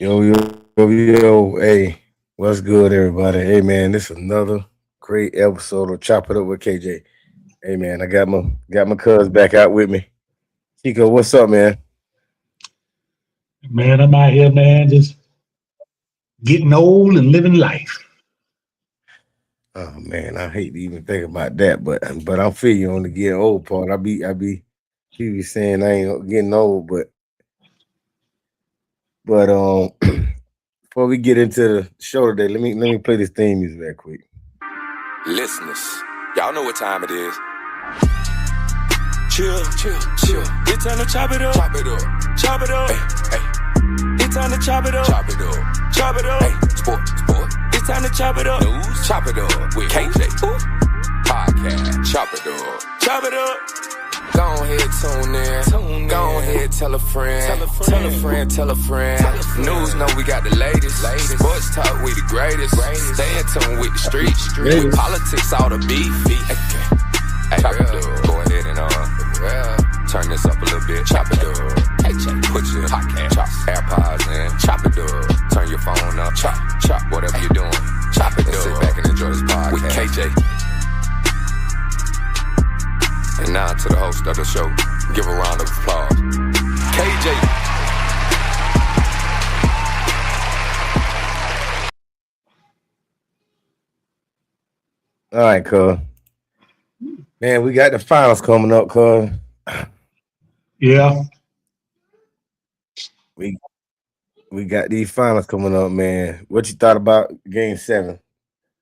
Yo, hey, what's good, everybody? Hey, man, this is another great episode of Chop It Up with KJ. Hey, man, I got my cuz back out with me. Chico, what's up, man? Man, I'm out here, man, just getting old and living life. Oh man, I hate to even think about that, but I'm feel you on the getting old part. He be saying I ain't getting old, but before we get into the show today, let me play this theme music real quick. Listeners, y'all know what time it is. Chill. It's time to chop it up. Chop it up. Hey. It's time to chop it up. Chop it up. Hey, sport. It's time to chop it up. News. Chop it up with KJ. Podcast. Chop it up. Go ahead, tune in. Go ahead, tell a friend. Tell a friend. News know we got the latest. Sports talk, we the greatest. Stay in tune with the streets. With politics, all the beef. Hey, chop it up. Go ahead and turn this up a little bit. Chop it up. Put your AirPods in. Chop it up. Turn your phone up. Chop. Whatever you're doing. Chop it up. Sit back and enjoy this podcast with KJ. And now to the host of the show. Give a round of applause. KJ. All right, cuz. Man, we got the finals coming up, cuz. Yeah. We got these finals coming up, man. What you thought about Game 7?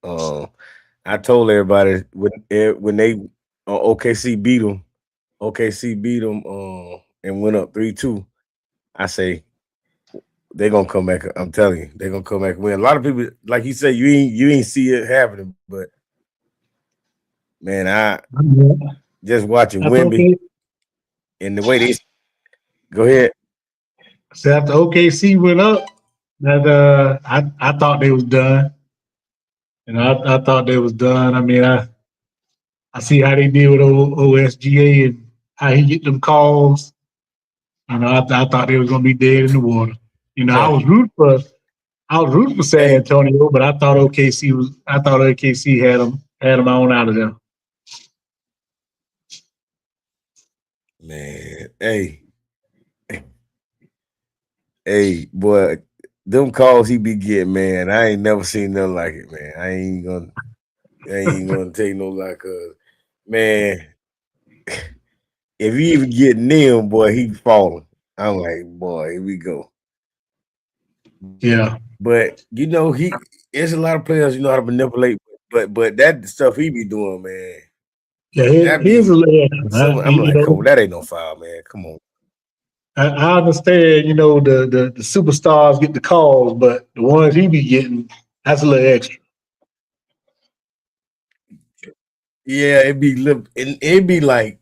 I told everybody when they OKC beat them, and went up 3-2. I say they're gonna come back. I'm telling you, they're gonna come back and win. A lot of people, like you said, you ain't see it happening, but man, I just watching Wemby and the way they go ahead. So after OKC went up, that I thought they was done. You know, I thought they was done. I mean, I see how they did with OSGA and how he get them calls. You know, I thought they was gonna be dead in the water. You know, I was rooting for San Antonio, but I thought OKC had them on out of there. Man, hey, boy, them calls he be getting, man. I ain't never seen nothing like it, man. I ain't gonna take no like man. If he even get them, boy, he falling. I'm like, boy, here we go. Yeah, but you know, there's a lot of players you know how to manipulate, but that stuff he be doing, man. Yeah, here's a I'm like, come on, that ain't no foul, man. Come on. I understand, you know, the superstars get the calls, but the ones he be getting, that's a little extra. Yeah, it'd be like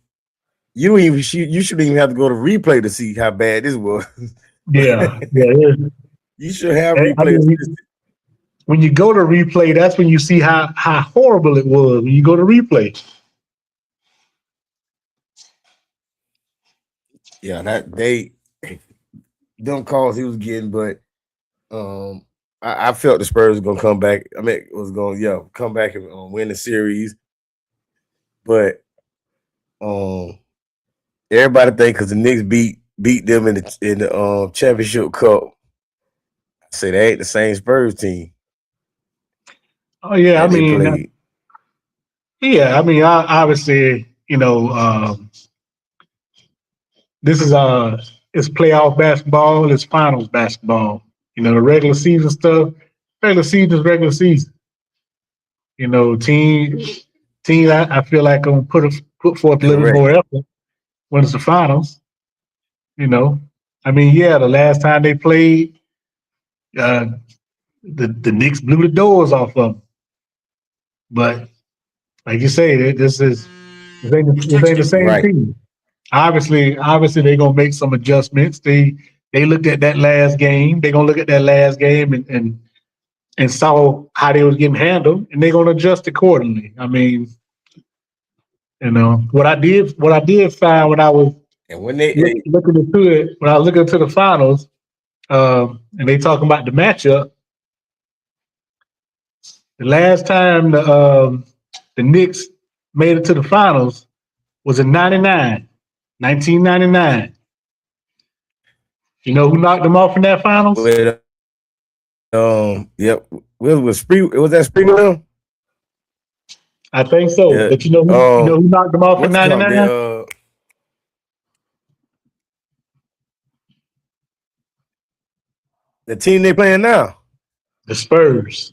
you shouldn't even have to go to replay to see how bad this was. Yeah. You should have replay. When you go to replay, that's when you see how horrible it was when you go to replay. Yeah, them calls he was getting, but I felt the Spurs was gonna come back. I mean, come back and win the series. But everybody think because the Knicks beat them in the championship cup. I say they ain't the same Spurs team. Oh yeah, I mean, obviously, you know, this is it's playoff basketball, it's finals basketball. You know, the regular season stuff, regular season is regular season. You know, teams I feel like gonna put forth a little bit more effort when it's the finals. You know, I mean, yeah, the last time they played, the Knicks blew the doors off of them. But like you say, this ain't the same team. Obviously, they're gonna make some adjustments. They looked at that last game. They're gonna look at that last game and saw how they was getting handled, and they're gonna adjust accordingly. I mean, you know what I did find when I was looking into it, when I was looking into the finals, and they talking about the matchup. The last time the Knicks made it to the finals was in 1999. You know who knocked them off in that finals? Yep. Was that Springer? I think so. Yeah. But you know who knocked them off in 99? The team they playing now. The Spurs.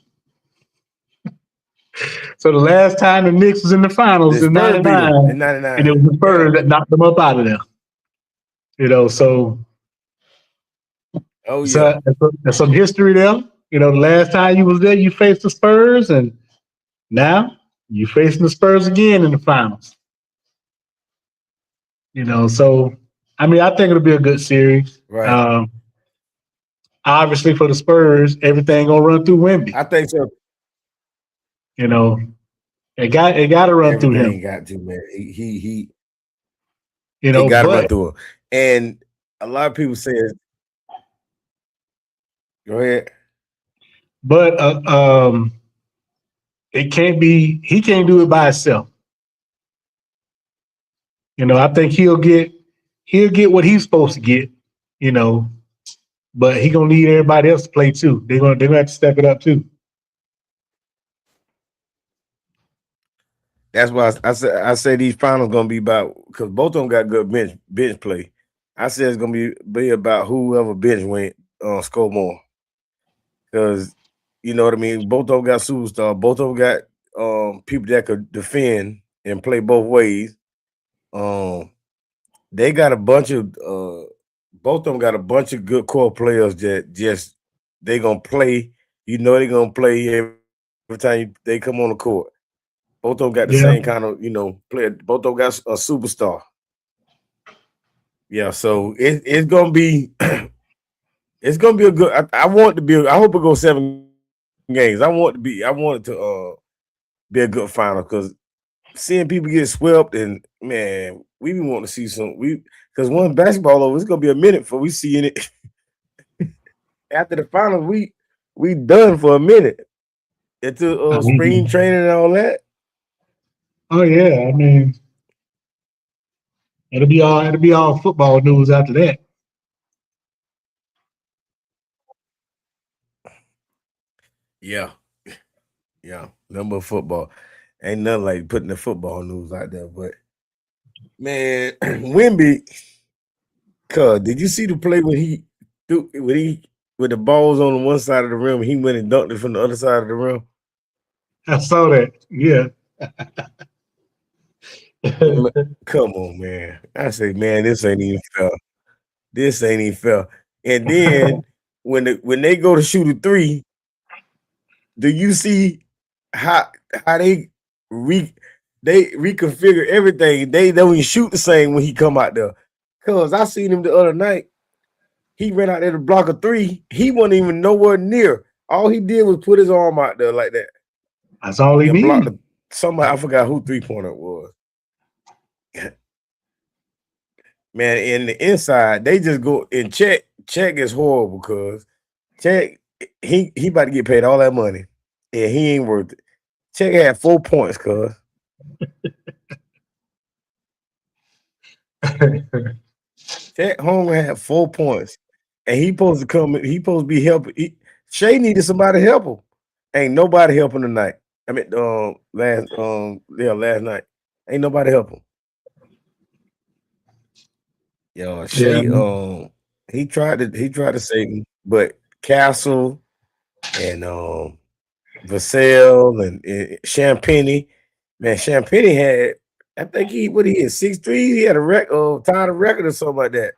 So the last time the Knicks was in the finals in 99, and it was the Spurs that knocked them up out of there. You know, so there's some history there. You know, the last time you was there, you faced the Spurs, and now you facing the Spurs again in the finals. You know, so I mean, I think it'll be a good series. Right. Obviously, for the Spurs, everything gonna run through Wemby. I think so. You know, it got to run through him. Got to, man. He you know, got to run through him. And a lot of people say, go ahead. But it can't be. He can't do it by himself. You know, I think he'll get what he's supposed to get. You know, but he gonna need everybody else to play too. They're gonna have to step it up too. That's why I say these finals gonna be about, because both of them got good bench play. I said it's gonna be about whoever bench went score more. Because you know what I mean. Both of them got superstars. Both of them got people that could defend and play both ways. They got a bunch of both of them got a bunch of good core players that just they gonna play. You know they gonna play every time they come on the court. Both of them got the same kind of, you know, player. Both of them got a superstar. Yeah, so it's gonna be it's gonna be a good. I want it to be. I hope it goes 7 games. I want it to be a good final, because seeing people get swept, and man, we be wanting to see some. Because once basketball over, it's gonna be a minute before we seeing it. After the finals, we done for a minute into spring training and all that. Oh yeah, I mean, it'll be all football news after that. Yeah, number of football. Ain't nothing like putting the football news out there. But man, Wemby, did you see the play when with the balls on one side of the rim, he went and dunked it from the other side of the rim? I saw that. Yeah. Come on, man. I say, man, this ain't even fair. This ain't even fair. And then when they go to shoot a three, do you see how they reconfigure everything? They don't even shoot the same when he come out there. Cause I seen him the other night. He ran out there to block a three. He wasn't even nowhere near. All he did was put his arm out there like that. That's all he needed. Somebody, I forgot who 3-pointer it was. Man, in the inside, they just go and check. Check is horrible, because check he about to get paid all that money, and he ain't worth it. Check had 4 points, cuz. Check Homer had 4 points, and he supposed to come. He supposed to be helping. Shea needed somebody to help him. Ain't nobody helping tonight. I mean, last night, ain't nobody helping. Yo, Shea, he tried to save him, but Castle and Vassell and Champagnie, man, Champagnie had, I think he had 6 threes. He had a tied a record or something like that.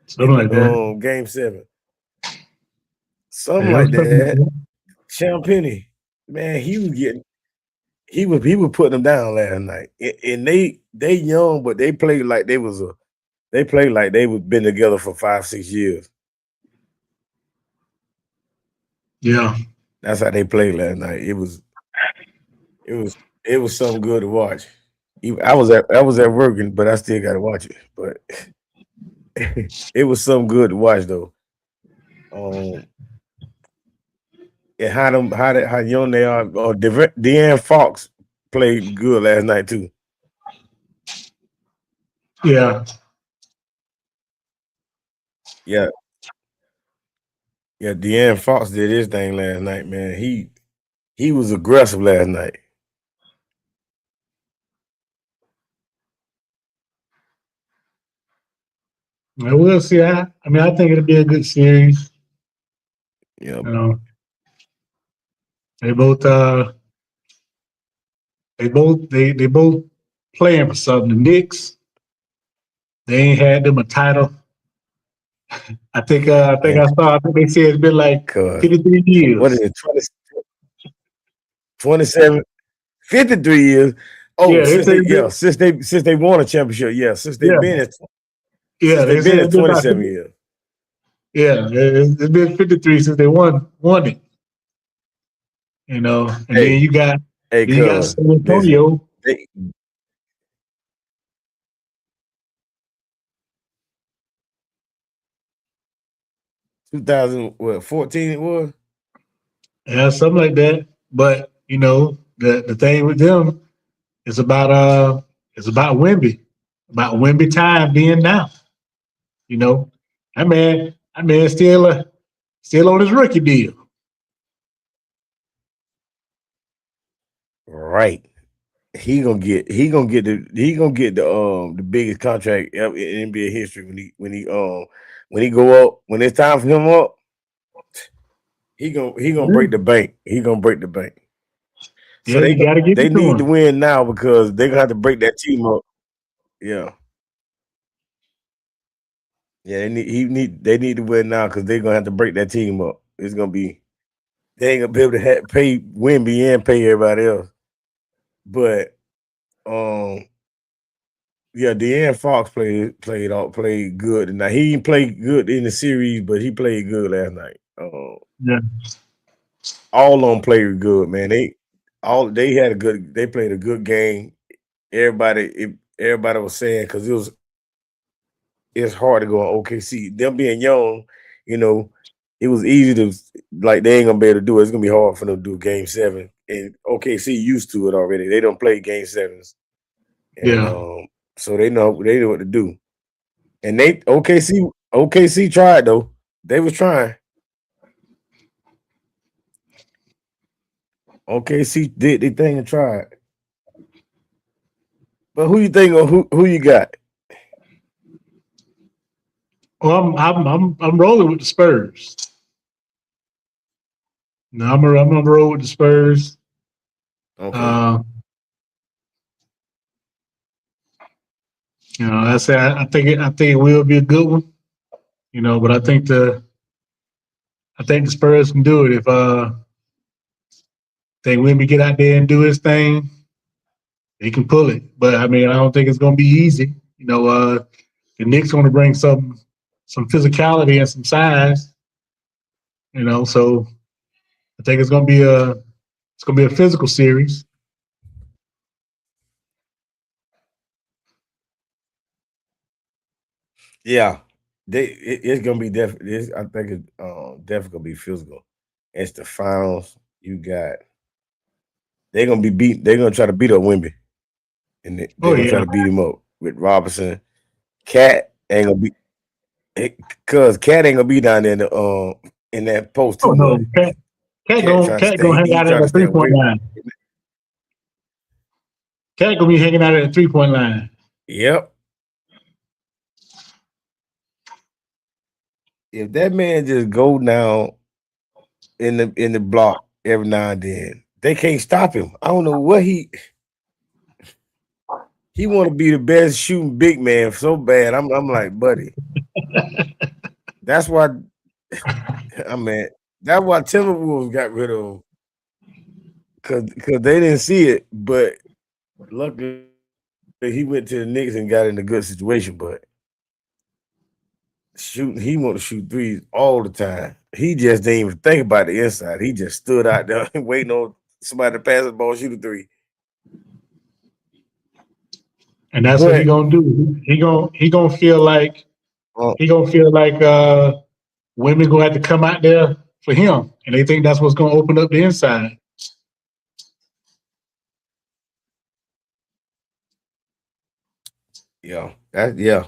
Something like that. Game 7. Something like that. Champagnie, man, he was putting them down last night. And they young, but they played like they been together for 5-6 years. Yeah. That's how they played last night. It was something good to watch. I was at work, but I still got to watch it. But it was something good to watch, though. and how young they are. De'Aaron Fox played good last night too. Yeah. Yeah. Yeah, De'Aaron Fox did his thing last night, man. He was aggressive last night. We'll see. I mean, I think it'll be a good series. Yeah. You know, they both playing for something. The Knicks, they ain't had them a title. I think I think they said it's been like 53 years. What is it? 27, 53 years. Oh, yeah, since they won a championship. Yeah, since they've been at they've been at 27 years. Yeah, it's been 53 since they won it. You know, and then you got San Antonio. 2014 it was? Yeah, something like that. But you know, the thing with them is about Wemby. About Wemby time being now. You know, that man still on his rookie deal. Right. He gonna get the biggest contract ever in NBA history when he go up, when it's time for him up, he gonna break the bank. He gonna break the bank. So they need to win now because they're gonna have to break that team up. Yeah. Yeah, they need to win now because they're gonna have to break that team up. It's gonna be, they ain't gonna be able to pay Wemby and pay everybody else. But yeah, De'Aaron Fox played good tonight. He didn't play good in the series, but he played good last night. All of them played good, man. They played a good game. Everybody was saying, because it's hard to go on OKC. Them being young, you know, it was easy to, like, they ain't gonna be able to do it. It's gonna be hard for them to do Game 7. And OKC used to it already. They don't play Game 7s. And, so they know what to do. And OKC tried though. They was trying. OKC did their thing and tried. But who you think, or who you got? Well, I'm rolling with the Spurs. No, I'm gonna roll with the Spurs. Okay. You know, I think it will be a good one. You know, but I think the Spurs can do it if they Wemby get out there and do his thing. They can pull it, but I mean, I don't think it's gonna be easy. You know, the Knicks want to bring some physicality and some size. You know, so I think it's gonna be a physical series. Yeah, it's gonna be definitely. I think it's definitely gonna be physical. It's the finals. You got, they're gonna be beat. They're gonna try to beat up Wemby, and they're gonna try to beat him up with Robinson. Cat ain't gonna be, cause Cat ain't gonna be down there in that post too much. Cat gonna hang out at the 3-point line. Cat gonna be hanging out at the 3-point line. Yep. If that man just go down in the block every now and then, they can't stop him. I don't know what he want to be the best shooting big man so bad. I'm like, buddy. That's why that's why Timberwolves got rid of him. Cause they didn't see it, but luckily he went to the Knicks and got in a good situation. But he want to shoot threes all the time. He just didn't even think about the inside. He just stood out there waiting on somebody to pass the ball, shoot a three. And that's what he gonna do. He gonna feel like women gonna have to come out there for him, and they think that's what's gonna open up the inside. Yeah, yeah.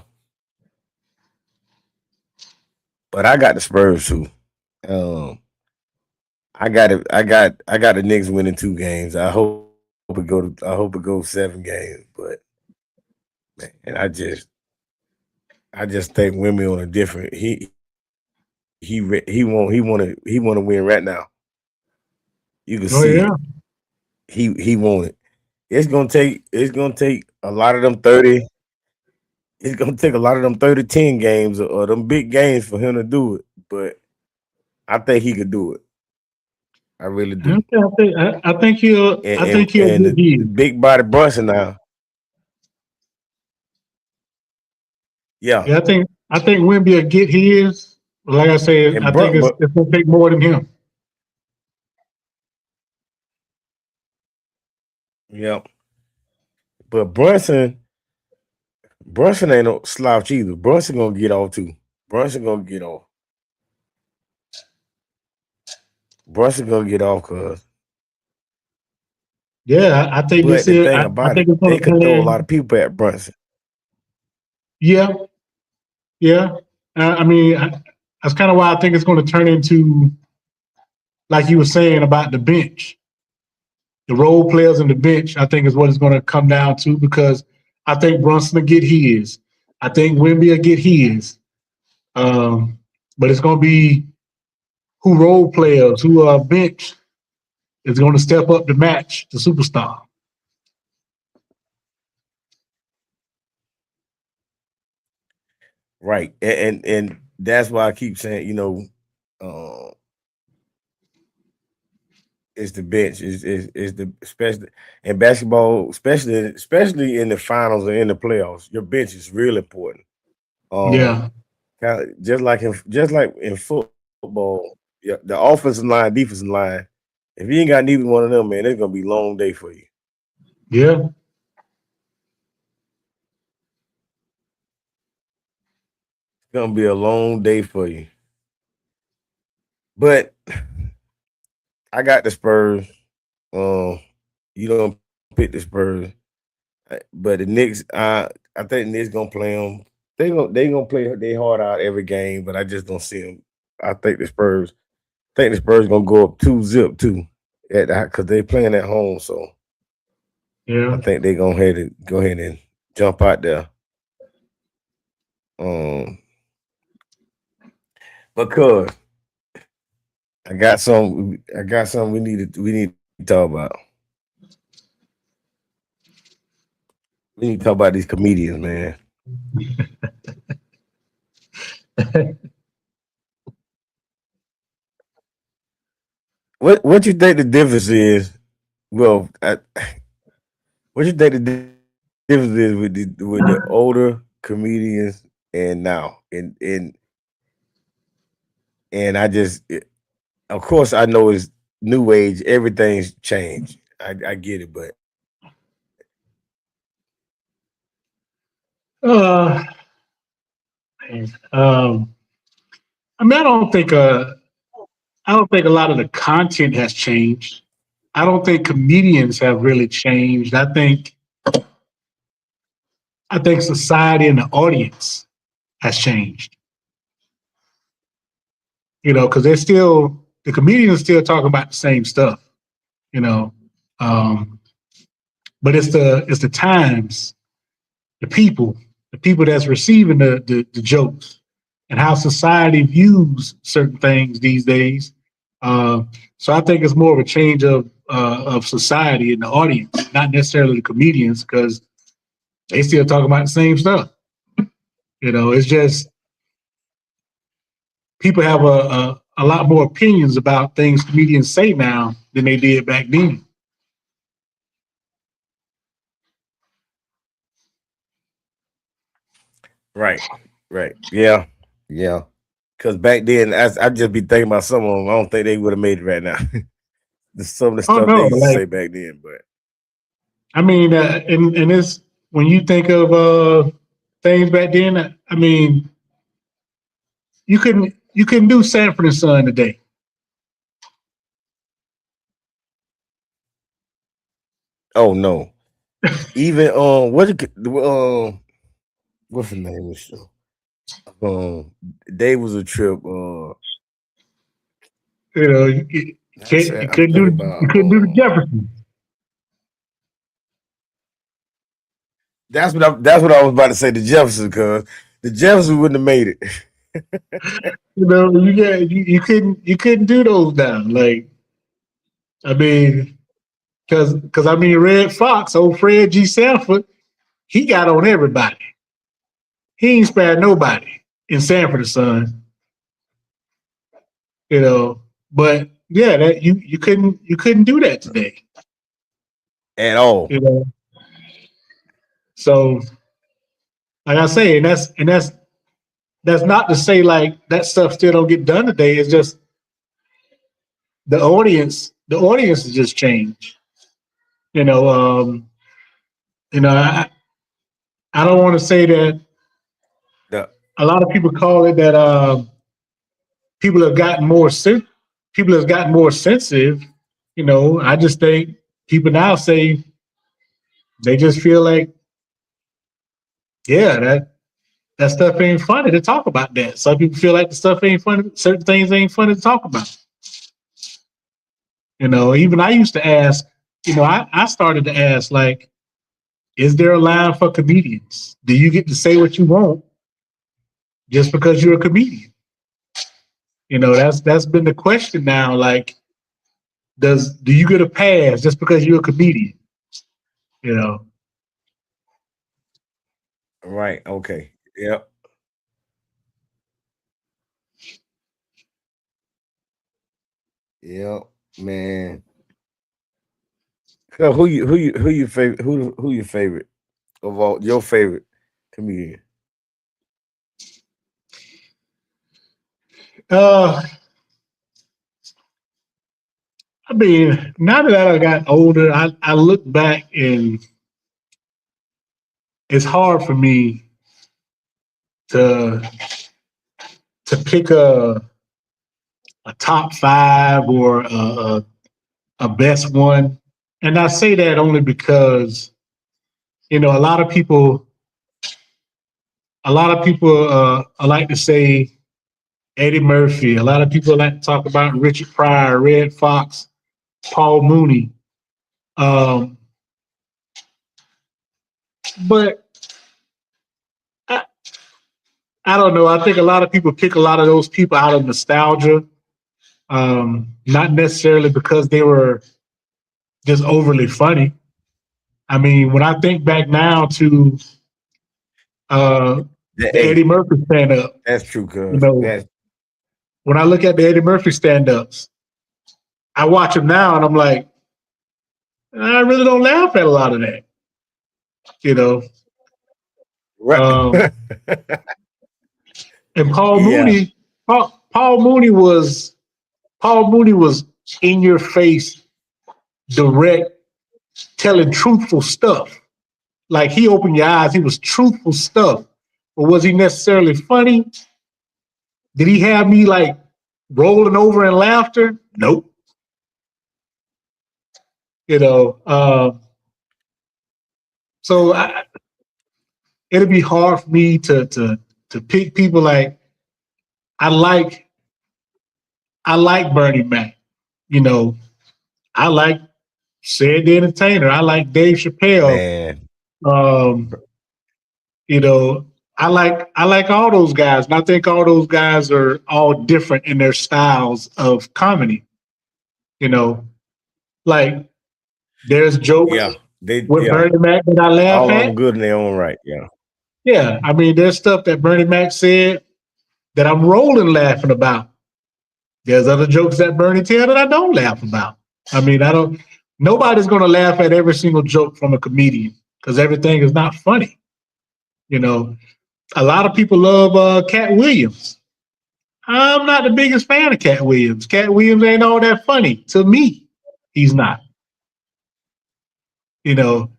But I got the Spurs too. I got it. I got the Knicks winning 2 games. I hope it goes 7 games. But man, I just think Wemby on a different. He want to win right now. You can see it. He want it. It's gonna take a lot of them 30. It's gonna take a lot of them 30-10 games or them big games for him to do it. But I think he could do it. I really do. I think he'll. I think he'll and get the big body Brunson now. Yeah. I think Wemby will get his. But like I said, I think it's gonna take more than him. Yeah. But Brunson ain't no slouch either. Brunson gonna get off too. Brunson gonna get off, cause yeah, I think this is. I think it's they could throw a lot of people at Brunson. Yeah. I mean, that's kind of why I think it's going to turn into, like you were saying about the bench, the role players in the bench. I think is what it's going to come down to, because I think Brunson will get his. I think Wemby will get his. But it's going to be who role players, who bench is going to step up to match the superstar. Right. And that's why I keep saying, it's the bench. Is the, especially in basketball, especially in the finals and in the playoffs, your bench is real important. Yeah. Just like in football, yeah, the offensive line, defensive line, if you ain't got neither one of them, man, it's gonna be a long day for you. Yeah. It's gonna be a long day for you. But I got the Spurs. You don't pick the Spurs, but the Knicks. I think the Knicks gonna play them. They gonna play their heart out every game, but I just don't see them. I think the Spurs gonna go up 2-0 too, because they playing at home. So yeah, I think they gonna go ahead and jump out there. Because I got some we need to talk about. We need to talk about these comedians, man. What you think the difference is? Well, what you think the difference is with the older comedians and now? And I just, of course, I know it's new age. Everything's changed. I get it, but I mean, I don't think a lot of the content has changed. I don't think comedians have really changed. I think society and the audience has changed. Because the comedians still talking about the same stuff. But it's the times, the people that's receiving the jokes, and how society views certain things these days. So I think it's more of a change of society and the audience, not necessarily the comedians, because they still talk about the same stuff. It's just people have a lot more opinions about things comedians say now than they did back then. Right. Yeah. Because back then, I just be thinking about some of them. I don't think they would have made it right now. Some of the stuff they used to say back then, but I mean, and it's when you think of things back then. I mean, you couldn't you couldn't do Sanford and Son today. Oh no. Even what's the name of the show? Day Was a Trip. You know, you couldn't do the Jefferson. That's what I was about to say. The Jefferson, because the Jefferson wouldn't have made it. You know, you couldn't do those now. Like, I mean, because I mean, Red Fox, old Fred G. Sanford, he got on everybody. He ain't spared nobody in Sanford and Son. You know, but yeah, that you couldn't do that today At all. You know, so like I say, and that's not to say like that stuff still don't get done today. It's just the audience has just changed. You know, I don't want to say that. A lot of people call it that people have gotten more sensitive. You know, I just think people now say they just feel like, yeah, that stuff ain't funny to talk about that. Some people feel like the stuff ain't funny. Certain things ain't funny to talk about. You know, even I used to ask, you know, I started to ask, like, is there a line for comedians? Do you get to say what you want just because you're a comedian? You know, that's been the question now. Like, do you get a pass just because you're a comedian? You know. Right. Okay. Yep. Yep, man. So who your favorite of all, your favorite comedian? I mean, now that I got older, I look back and it's hard for me to pick a top five or a best one. And I say that only because, you know, a lot of people I like to say Eddie Murphy. A lot of people like to talk about Richard Pryor, Red Fox, Paul Mooney. But I don't know. I think a lot of people pick a lot of those people out of nostalgia, not necessarily because they were just overly funny. I mean, when I think back now to the Eddie Murphy stand-up, that's true. Cause you know, when I look at the Eddie Murphy stand-ups, I watch them now and I'm like, I really don't laugh at a lot of that. You know, right. And Paul Mooney, Paul Mooney was in your face, direct, telling truthful stuff. Like, he opened your eyes. He was truthful stuff. But was he necessarily funny? Did he have me like rolling over in laughter? Nope. You know, so it'd be hard for me to pick people. Like, I like Bernie Mac. You know, I like Ced the Entertainer. I like Dave Chappelle. Man. You know, I like all those guys, and I think all those guys are all different in their styles of comedy. You know, like, there's jokes with Bernie Mac that I laugh all at. of them good in their own right. Yeah. Yeah, I mean, there's stuff that Bernie Mac said that I'm rolling laughing about. There's other jokes that Bernie tell that I don't laugh about. I mean, nobody's going to laugh at every single joke from a comedian because everything is not funny. You know, a lot of people love Cat Williams. I'm not the biggest fan of Cat Williams. Cat Williams ain't all that funny. To me, he's not. You know,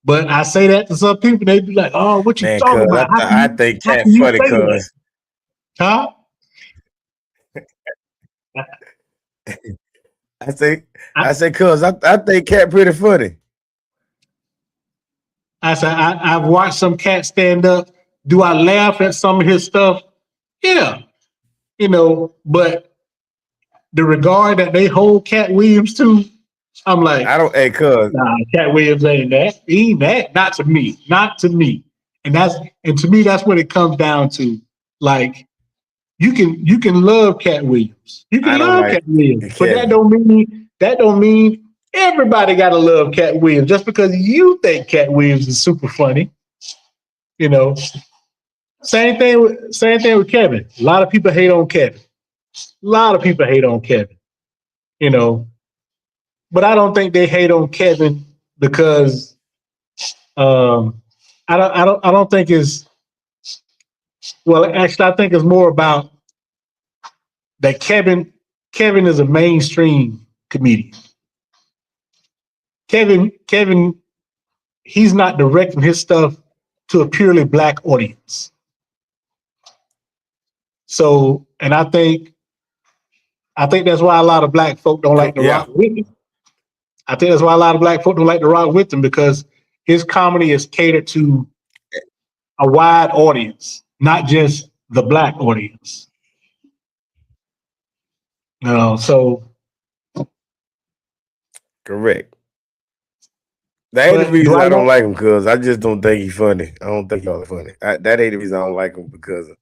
but I say that to some people, they be like, "Oh, what you talking about?" I think Cat funny, cuz. Huh? I say, cuz I think Cat pretty funny. I said, I've watched some cats stand up. Do I laugh at some of his stuff? Yeah. But the regard that they hold Cat Williams to, I'm like, I don't, hey, cuz. nah, Cat Williams ain't that. He ain't that. Not to me. Not to me. And to me, that's what it comes down to. Like, you can love Cat Williams. You I can don't love like Cat Williams, but Kevin. that don't mean everybody gotta love Cat Williams just because you think Cat Williams is super funny. Same thing with Kevin. A lot of people hate on Kevin. But I don't think they hate on Kevin because I don't think it's well, actually I think it's more about that Kevin is a mainstream comedian. Kevin, he's not directing his stuff to a purely black audience. So, and I think that's why a lot of black folk don't like to rock with him. I think that's why a lot of black folk don't like to rock with him because his comedy is catered to a wide audience, not just the black audience. So correct. That ain't the reason I don't like him, cuz I just don't think he's funny. I don't think y'all are funny. That ain't the reason I don't like him because of.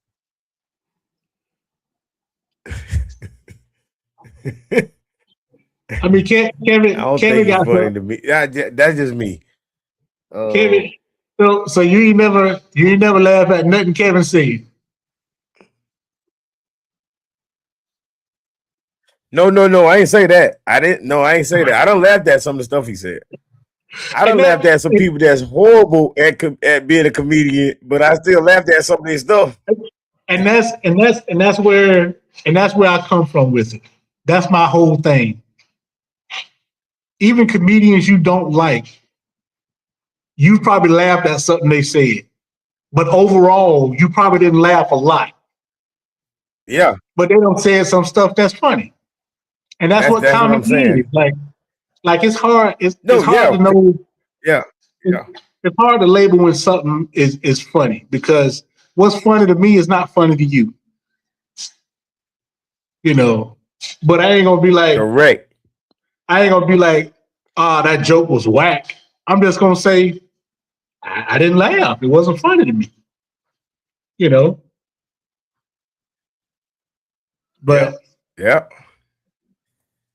I mean, Kevin. I don't Kevin think got he's funny to me. That's just me. Kevin. So you ain't never laugh at nothing Kevin said. No. I ain't say that. I ain't say that. I don't laugh at some of the stuff he said. I don't laugh at some people that's horrible at being a comedian, but I still laughed at some of their stuff. And that's where I come from with it. That's my whole thing. Even comedians you don't like, you probably laughed at something they said, but overall, you probably didn't laugh a lot. Yeah, but they don't say some stuff that's funny, and that's what comedy is. Like it's hard. It's hard to know. Yeah. It's hard to label when something is funny because what's funny to me is not funny to you. But I ain't gonna be like correct. I ain't gonna be like, that joke was whack. I'm just gonna say I didn't laugh. It wasn't funny to me. But yeah.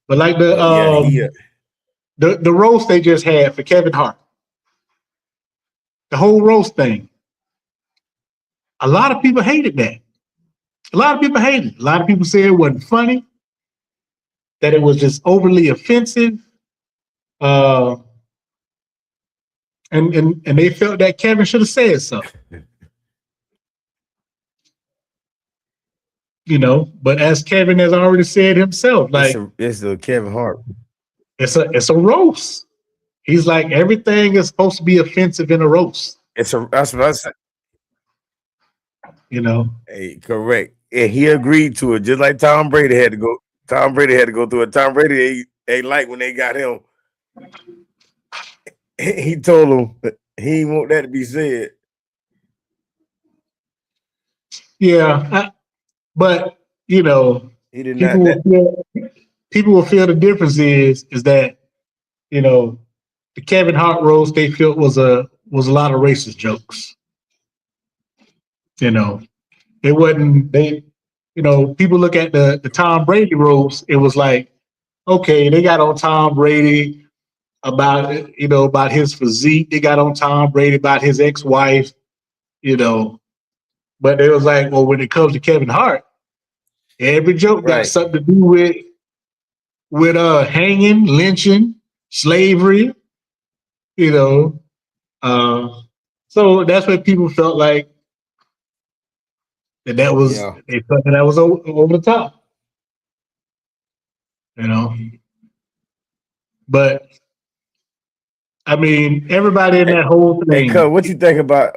But like the roast they just had for Kevin Hart, the whole roast thing. A lot of people hated that. A lot of people hated it. A lot of people said it wasn't funny, that it was just overly offensive. And they felt that Kevin should have said something. But as Kevin has already said himself, like it's a Kevin Hart. It's a roast. He's like, everything is supposed to be offensive in a roast. That's what I said. Hey, correct. And he agreed to it, just like Tom Brady had to go. Tom Brady had to go through it. Tom Brady ain't like when they got him. He told him he didn't want that to be said. Yeah, but he did people will feel the difference is that the Kevin Hart roast they felt was a lot of racist jokes. It wasn't people look at the Tom Brady roast, it was like, okay, they got on Tom Brady about about his physique, they got on Tom Brady about his ex-wife, but it was like, well, when it comes to Kevin Hart, every joke got something to do with hanging, lynching, slavery, so that's what people felt like that was they felt that was over the top, But I mean, everybody in that whole thing. Hey, Cub, what you think about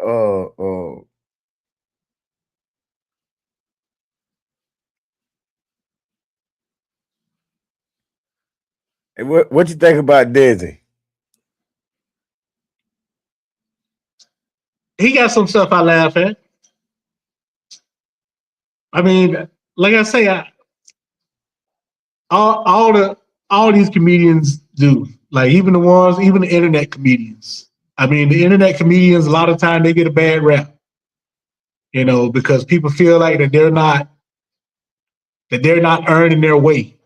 What you think about Desi? He got some stuff I laugh at. I mean, like I say, all these comedians do. Like even the internet comedians. I mean, the internet comedians, a lot of time they get a bad rap, because people feel like that they're not earning their way.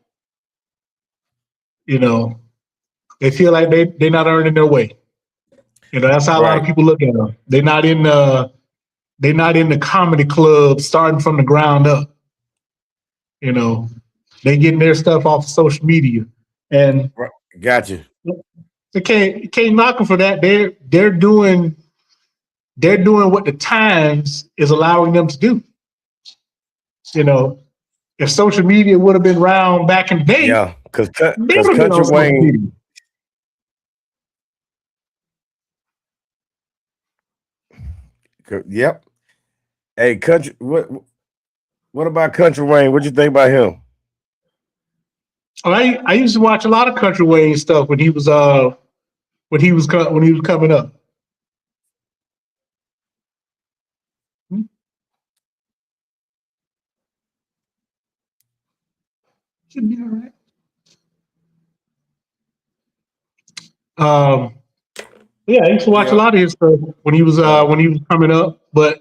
They feel like they're not earning their way. That's how a lot of people look at them. They're not in the comedy club starting from the ground up. They getting their stuff off of social media, and gotcha. They can't knock them for that. They're doing what the times is allowing them to do. If social media would have been around back in the day, yeah, because Country Wayne. Yep. Hey, Country. What about Country Wayne? What you think about him? I used to watch a lot of Country Wayne stuff when he was coming up. Should be all right. Yeah, I used to watch a lot of his stuff when he was coming up, but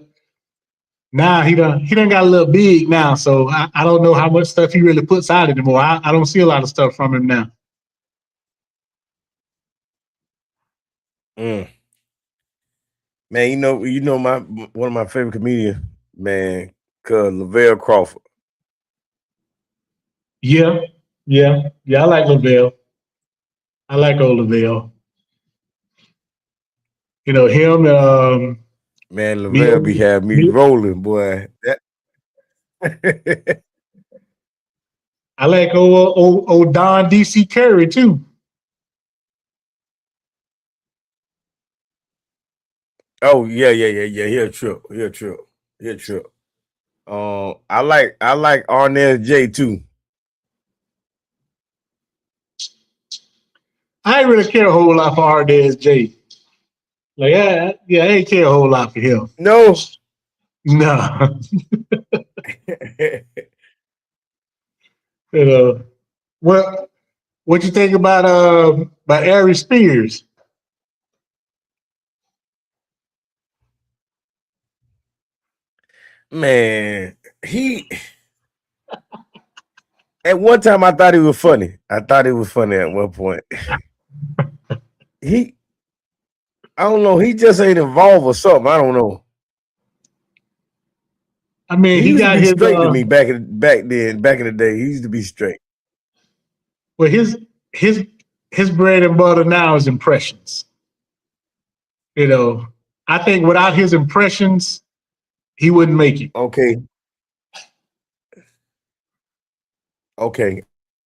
now he done got a little big now, so I don't know how much stuff he really puts out anymore. I don't see a lot of stuff from him now. Man, you know one of my favorite comedians, man, called Lavelle Crawford. Yeah, I like Lavelle. I like old Lavelle. Him. Man, Lavelle be having me rolling, boy. I like old Don DC Curry too. Oh yeah. He'll trip. I like Arnell J too. I ain't really care a whole lot for Arnell J. Like, I ain't care a whole lot for him. No. What you think about Ari Spears? Man, at one time I thought he was funny. At one point. I don't know. He just ain't involved or something. I don't know. I mean, he got his straight to me back in the day. He used to be straight. Well, his bread and butter now is impressions. I think without his impressions, he wouldn't make it. Okay.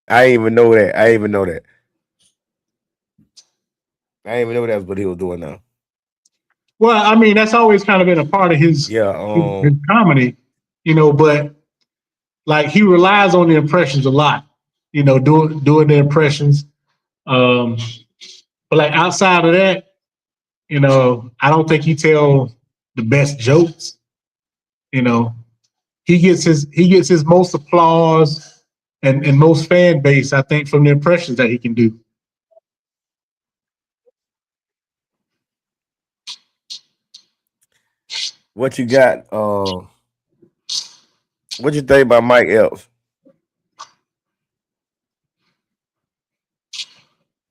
I didn't even know that. I didn't even know that was what he was doing now. Well, I mean, that's always kind of been a part of his comedy, but like he relies on the impressions a lot, doing the impressions. But like outside of that, I don't think he tell the best jokes. He gets his most applause and most fan base, I think, from the impressions that he can do. What you got? What you think about Mike Epps?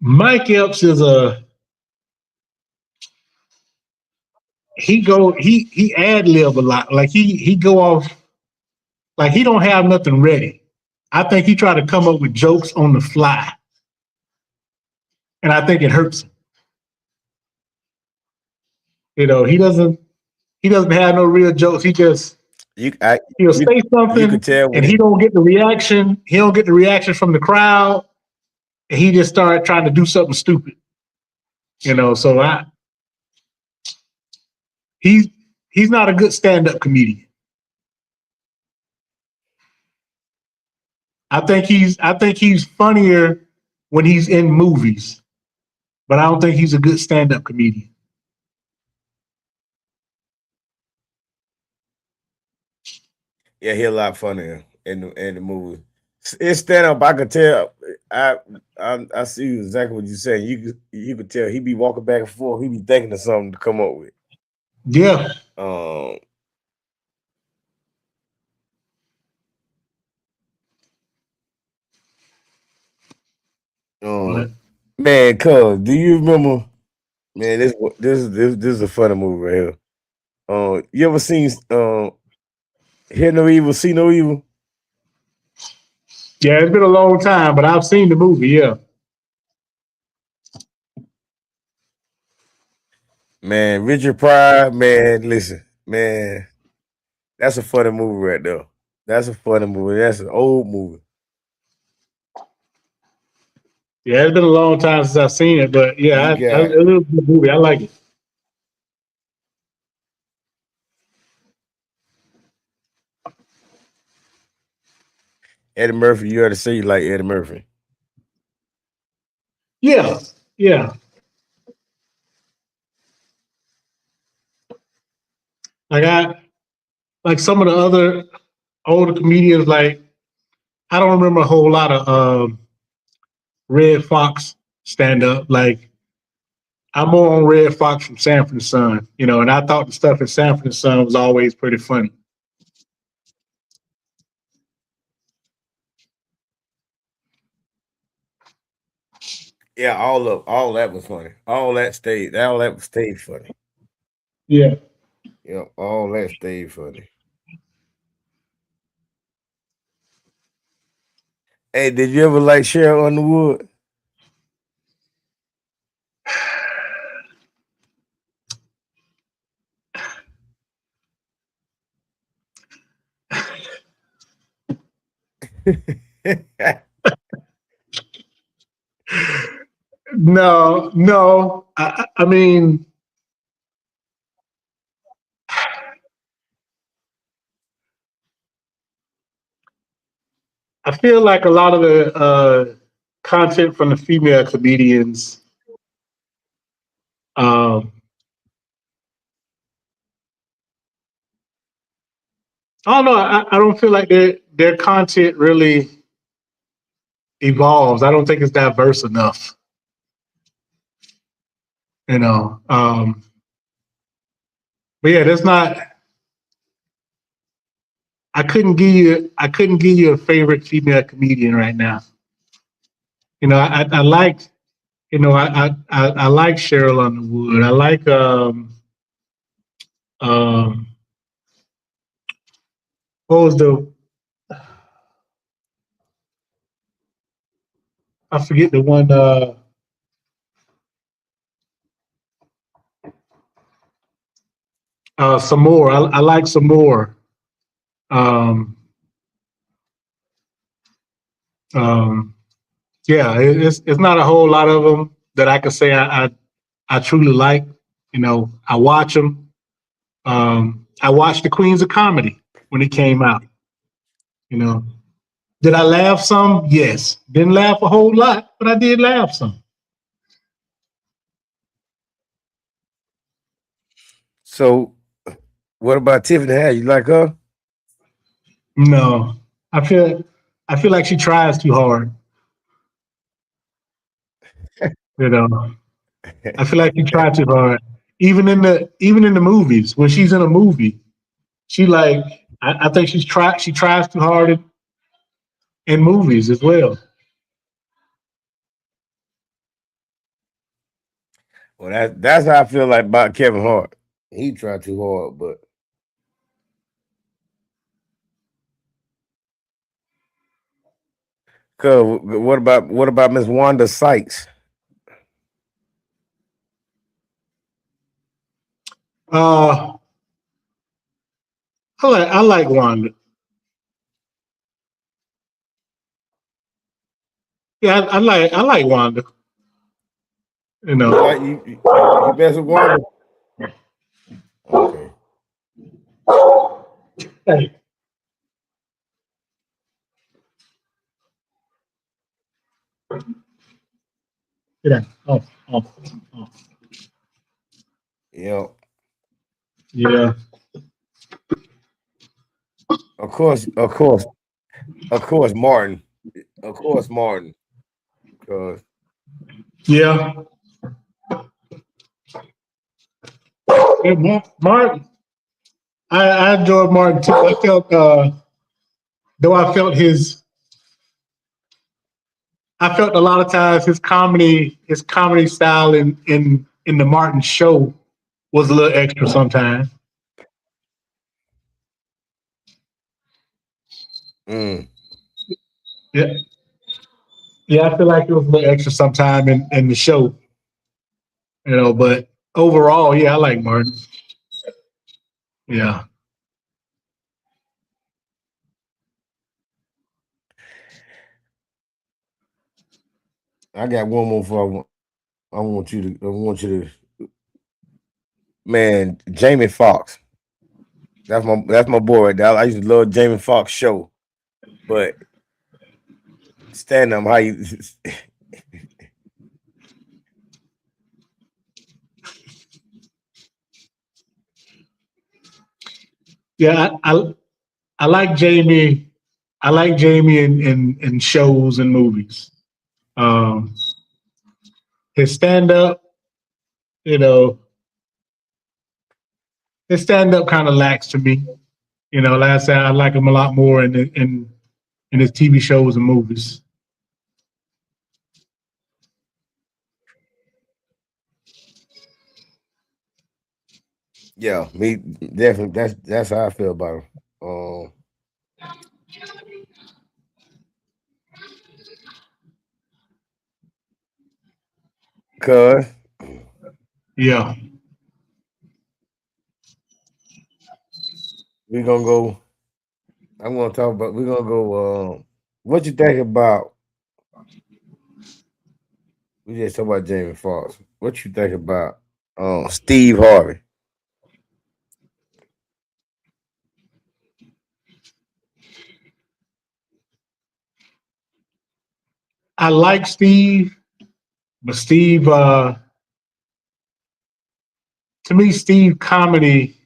Mike Epps is he ad lib a lot. Like he go off, like he don't have nothing ready. I think he try to come up with jokes on the fly, and I think it hurts him. He doesn't have no real jokes. He just he'll say something and he don't get the reaction. He don't get the reaction from the crowd, and he just started trying to do something stupid. So he's not a good stand-up comedian. I think he's funnier when he's in movies, but I don't think he's a good stand-up comedian. Yeah, he a lot funnier in the movie. It's stand up. I could tell. I see exactly what you're saying. You could tell he be walking back and forth. He be thinking of something to come up with. Yeah. Um, But, man, cuz, do you remember? Man, this is a funny movie right here. You ever seen Hear No Evil, See No Evil? yeah, it's been a long time, but I've seen the movie. Yeah. Man, Richard Pryor, man, listen, man, that's a funny movie right there. That's a funny movie. That's an old movie. Yeah, it's been a long time since I've seen it, but yeah, You got it's a good movie. I like it. Eddie Murphy. You ought to say you like Eddie Murphy. Yeah, yeah. Like some of the other older comedians. Like I don't remember a whole lot of Red Fox stand up. Like I'm more on Red Fox from Sanford and Son, and I thought the stuff in Sanford and Son was always pretty funny. Yeah, all that was funny. All that was stayed funny. Yeah. Yeah, all that stayed funny. Hey, did you ever like Cheryl Underwood? No, no. I mean, I feel like a lot of the content from the female comedians, um, I don't know. I don't feel like their content really evolves. I don't think it's diverse enough. You know. But yeah, there's not. I couldn't give you a favorite female comedian right now. I like. I like Cheryl Underwood. I like um what was the I forget the one some more. I like some more. Um um yeah, it's not a whole lot of them that I can say I truly like. I watch them. I watched the Queens of Comedy when it came out. You know, did I laugh some? Yes. Didn't laugh a whole lot, but I did laugh some. So, what about Tiffany Haddish? You like her? No, I feel I feel like she tries too hard. You know, I feel like she tried too hard. Even in the movies, when she's in a movie, she like I think she tries too hard in movies as well. Well, that's how I feel like about Kevin Hart. He tried too hard, but cause what about Miss Wanda Sykes? Uh, I like Wanda. Yeah, I like Wanda. You You know, like you mess with Wanda? Okay. hey, Get out. Oh. Yeah. Yeah. Of course, Martin. Of course, Martin. Because Yeah. Martin. I enjoyed Martin too. I felt though I felt a lot of times his comedy style in the Martin show was a little extra sometimes. Yeah. Yeah, I feel like it was a little extra sometime in the show. But overall, yeah, I like Martin. Yeah. I got one more for I want you to man, Jamie Foxx. That's my boy right there. I used to love Jamie Foxx show. But stand up how you Yeah, I like Jamie. I like Jamie in shows and movies. His stand up, his stand up kind of lacks to me. Like I said, I like him a lot more in his TV shows and movies. yeah, me definitely. That's how I feel about him. Cause Yeah. we're gonna go. I'm gonna talk about. We're gonna go. What you think about? We just talk about Jamie Foxx. What you think about Steve Harvey? I like Steve, but Steve, to me, Steve comedy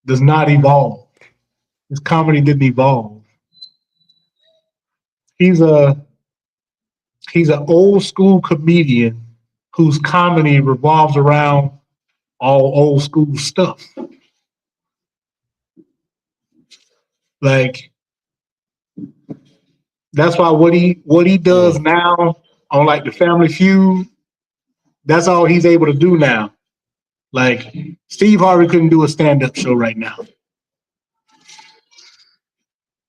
does not evolve. His comedy didn't evolve. He's an old school comedian whose comedy revolves around all old school stuff. Like that's why what he does now on like the Family Feud, that's all he's able to do now. Like Steve Harvey couldn't do a stand-up show right now.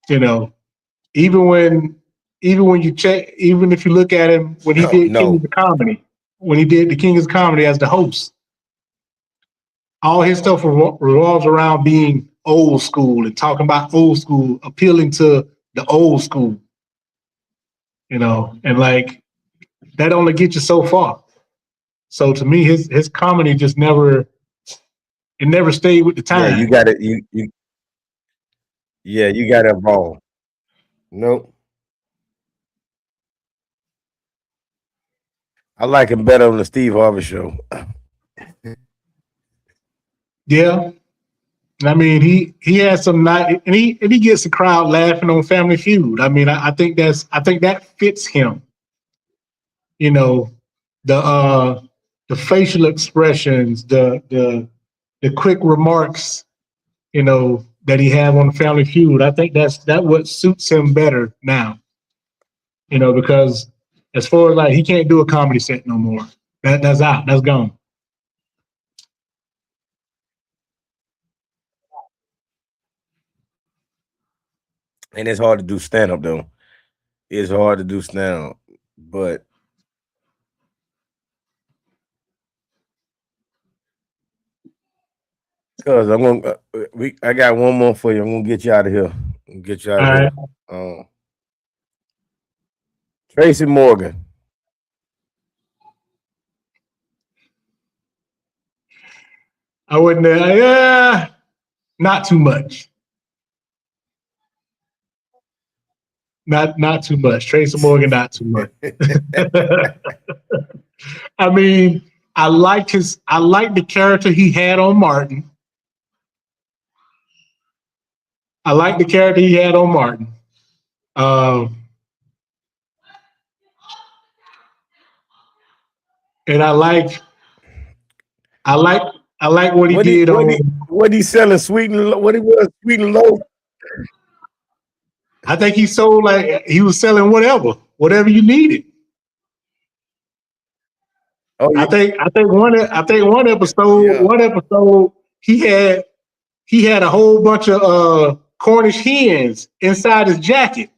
Even when you check, even if you look at him when he did No. King of the Comedy, when he did the King of the Comedy as the host, all his stuff revolves around being old school and talking about old school, appealing to the old school. And like that only gets you so far. So to me, his comedy just never stayed with the time. Yeah, you got it. You got to evolve. Nope. I like him better on the Steve Harvey show. Yeah. I mean, he has some night, and he gets the crowd laughing on Family Feud. I mean, I think that fits him. The facial expressions, the quick remarks, that he have on Family Feud. I think that what suits him better now. Because as far as like he can't do a comedy set no more. That's out. That's gone. And it's hard to do stand up though. It's hard to do stand up, but because I got one more for you. I'm gonna get you out of here. Here. Tracy Morgan. I wouldn't. Not too much. Not too much. Tracy Morgan, not too much. I mean, I liked the character he had on Martin. I like the character he had on Martin. And I like what he did on. What he selling sweet and what he was sweet and low. I think he sold like he was selling whatever you needed. Oh, yeah. I think one episode he had a whole bunch of Cornish hens inside his jacket,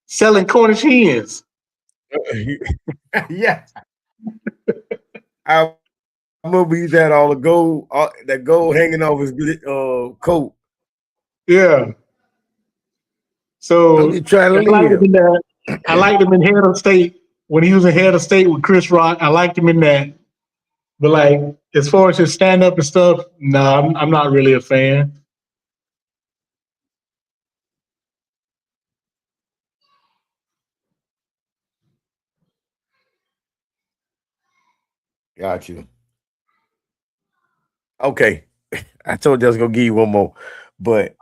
selling Cornish hens. Yeah. I remember he had all the gold, that gold hanging off his coat. Yeah. So I'm trying to live. I liked him in Head of State when he was in Head of State with Chris Rock. I liked him in that. But like as far as his stand up and stuff, no, I'm not really a fan. Got you. Okay. I told you I was gonna give you one more. But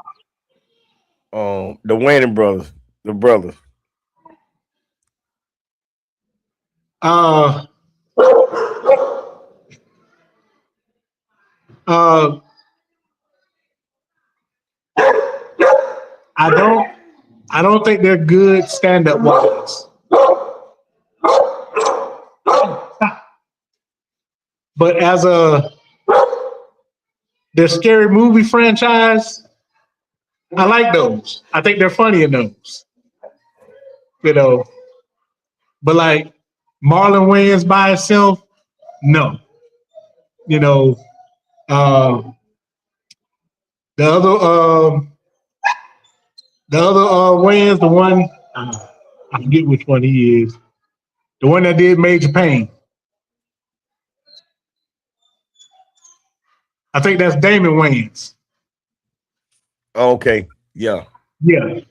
the Wayans brothers, the brothers. I don't think they're good stand-up wise. But as their scary movie franchise, I like those. I think they're funny in those. You know. But like Marlon Wayans by itself, no. You know, the other Wayans, the one I forget which one he is. The one that did Major Payne. I think that's Damon Wayans. Okay. Yeah. Yeah.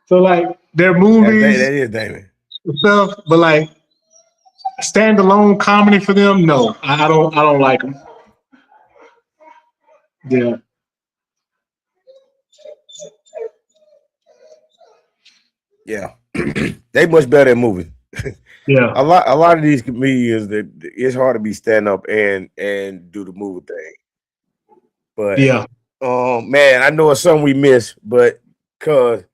So like their movies, that is Damon. Stuff, but like standalone comedy for them, no, I don't like them. Yeah. Yeah. They much better at movies. Yeah. A lot of these comedians that it's hard to be stand up and do the movie thing. But yeah, man, I know it's something we missed, but cause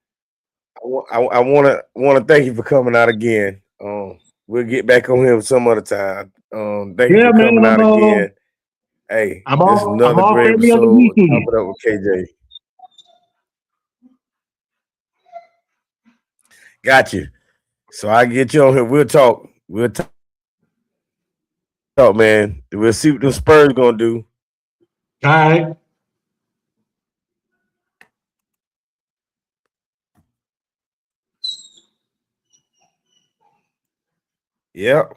I want to thank you for coming out again. We'll get back on here some other time. Thank you for coming out again. Hey, this is another great episode. Top it up with KJ. Got you. So I get you on here. We'll talk. We'll talk, man. We'll see what the Spurs gonna do. All right. Yep.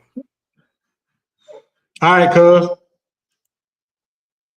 All right, cuz.